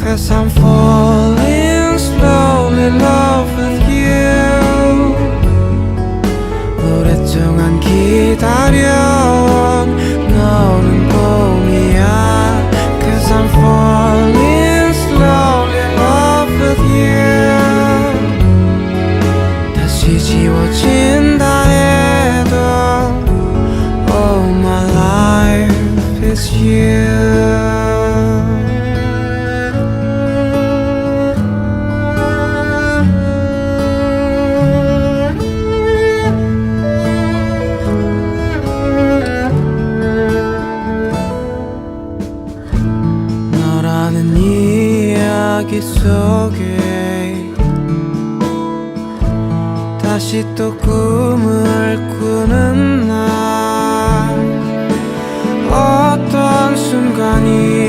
'Cause I'm falling slowly in love with you. 오랫동안 기다려온 너는 봄이야. 'Cause I'm falling slowly in love with you. 다시 지워진다 해도 all my life is you. 너라는 이야기 속에 다시 또 꿈을 꾸는 날 어떤 순간이